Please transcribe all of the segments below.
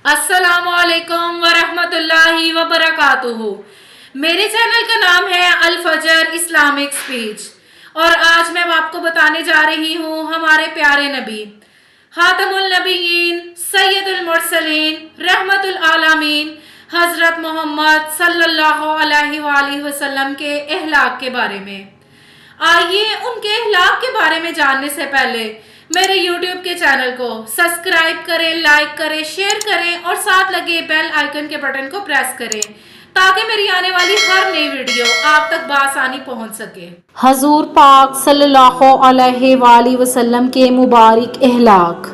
अस्सलाम वालेकुम वरहमतुल्लाहि वबरकातुहू। मेरे चैनल का नाम है अल फजर इस्लामिक स्पीच और आज मैं आपको बताने जा रही हूँ हमारे प्यारे नबी खातमुल नबीयीन सैयदुल मुरसलीन रहमतुल आलमीन हज़रत मोहम्मद सल्लल्लाहु अलैहि वसल्लम के अहलाक के बारे में। आइए उनके अहलाक के बारे में जानने से पहले मेरे YouTube के चैनल को सब्सक्राइब करें, लाइक करें, शेयर करें और साथ लगे बेल आइकन के बटन को प्रेस करें ताकि मेरी आने वाली हर नई वीडियो आप तक बासानी पहुंच सके। हजूर पाक सल्लल्लाहु अलैहि वसल्लम के मुबारक अहलाक।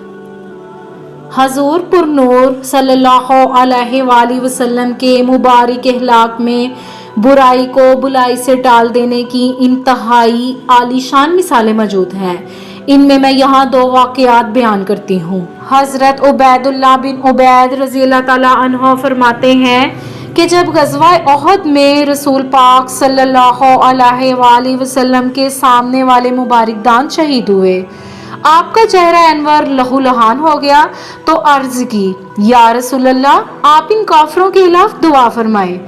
हजूर पुरनूर सल्लल्लाहु अलैहि वसल्लम के मुबारक अहलाक में बुराई को बुलाई से टाल देने की इंतहाई आलीशान मिसालें मौजूद हैं। इनमें मैं यहाँ दो वाक़यात बयान करती हूँ। हज़रत उबैदुल्लाह बिन उबैद रज़ियल्लाहु ताला अन्हु फरमाते हैं कि जब गज़वा ओहद में रसूल पाक सल्लल्लाहु अलैहि वसल्लम के सामने वाले मुबारक दांत शहीद हुए, आपका चेहरा अनवर लहूलुहान हो गया तो अर्ज की, या रसूलल्लाह, आप इन काफिरों के खिलाफ दुआ फरमाएं।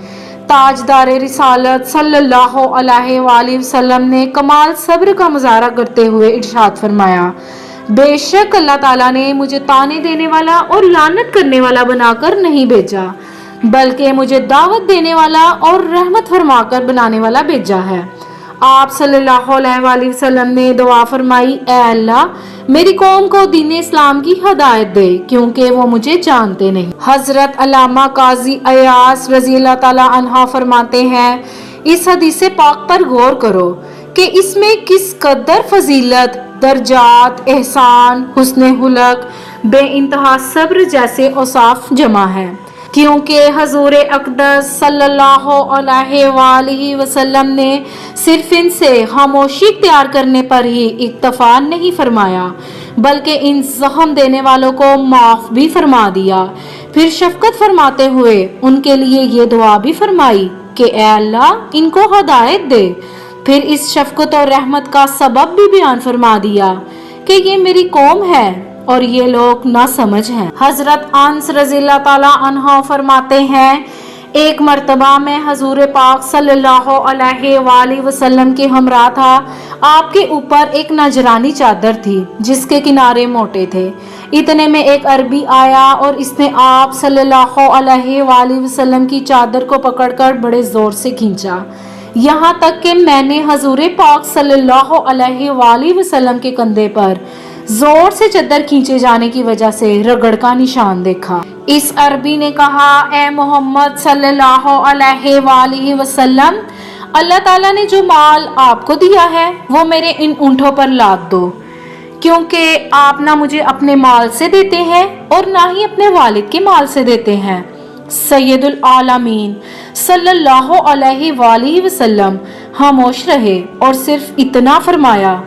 ताजदार रिसालत सल्लल्लाहु अलैहि वसल्लम ने कमाल सब्र का मुजाहरा करते हुए इरशाद फरमाया, बेशक अल्लाह ताला ने मुझे ताने देने वाला और लानत करने वाला बनाकर नहीं भेजा, बल्कि मुझे दावत देने वाला और रहमत फरमाकर बनाने वाला भेजा है। आप सल्लल्लाहु अलैहि वसल्लम ने दुआ फरमाई, ऐ अल्लाह, मेरी कौम को दीन इस्लाम की हदायत दे क्योंकि वो मुझे जानते नहीं। हजरत अल्लामा काजी अयास रज़ियल्लाहु ताला अन्हा फरमाते हैं, इस हदीस पाक पर गौर करो कि इसमें किस कदर फजीलत, दर्जात, एहसान, हुस्न हुलक, बेइंतहा सब्र जैसे औसाफ जमा है, क्योंकि हजूर अक़दस सल्लल्लाहु अलैहि वसल्लम ने सिर्फ इनसे खामोशी इख्तियार करने पर ही इक्तफा नहीं फरमाया बल्कि इन ज़ख्म देने वालों को माफ़ भी फरमा दिया। फिर शफकत फरमाते हुए उनके लिए ये दुआ भी फरमाई कि ऐ अल्लाह, इनको हदायत दे। फिर इस शफकत और रहमत का सबब भी बयान फरमा दिया कि ये मेरी कौम है और ये लोग ना समझ हैं। हजरत अनस रज़ियल्लाहु ताला अन्हु फरमाते हैं, एक मर्तबा मैं हजूर पाक सल्लल्लाहु अलैहि वसल्लम के हमरा था। आपके ऊपर एक नजरानी चादर थी जिसके किनारे मोटे थे। इतने में एक अरबी आया और इसने आप सल्लल्लाहु अलैहि वसल्लम की चादर को पकड़कर बड़े जोर से खींचा, यहाँ तक कि मैंने हजूर पाक सल्लल्लाहु अलैहि वसल्लम के कंधे पर जोर से चादर खींचे जाने की वजह से रगड़ का निशान देखा। इस अरबी ने कहा, ए मोहम्मद सल्लल्लाहु अलैहि वसल्लम, अल्लाह ताला ने जो माल आपको दिया है वो मेरे इन ऊँटों पर लाद दो, क्योंकि आप ना मुझे अपने माल से देते हैं और ना ही अपने वालिद के माल से देते हैं। सैयदुल आलमीन सल्लल्लाहु अलैहि वसल्लम खामोश रहे और सिर्फ इतना फरमाया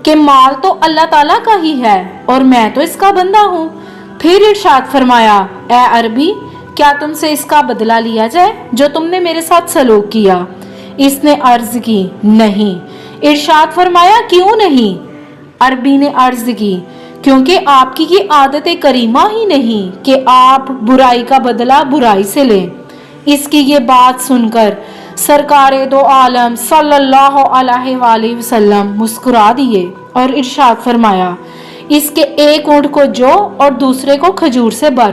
कि माल तो अल्लाह ताला का ही है और मैं तो इसका बंदा हूँ। फिर इरशाद फरमाया, ए अरबी, क्या तुमसे इसका बदला लिया जाए जो तुमने मेरे साथ सलूक किया? इसने अर्ज की, नहीं। इरशाद फरमाया, क्यों नहीं? अरबी ने अर्ज की, क्योंकि आपकी ये आदत करीमा ही नहीं कि आप बुराई का बदला बुराई से लें। इसकी ये बात सुनकर सरकारे दो आलम सल्लल्लाहु अलैहि वसल्लम मुस्कुरा दिए और इरशाद फरमाया, इसके एक ऊँट को जौ और दूसरे को खजूर से बर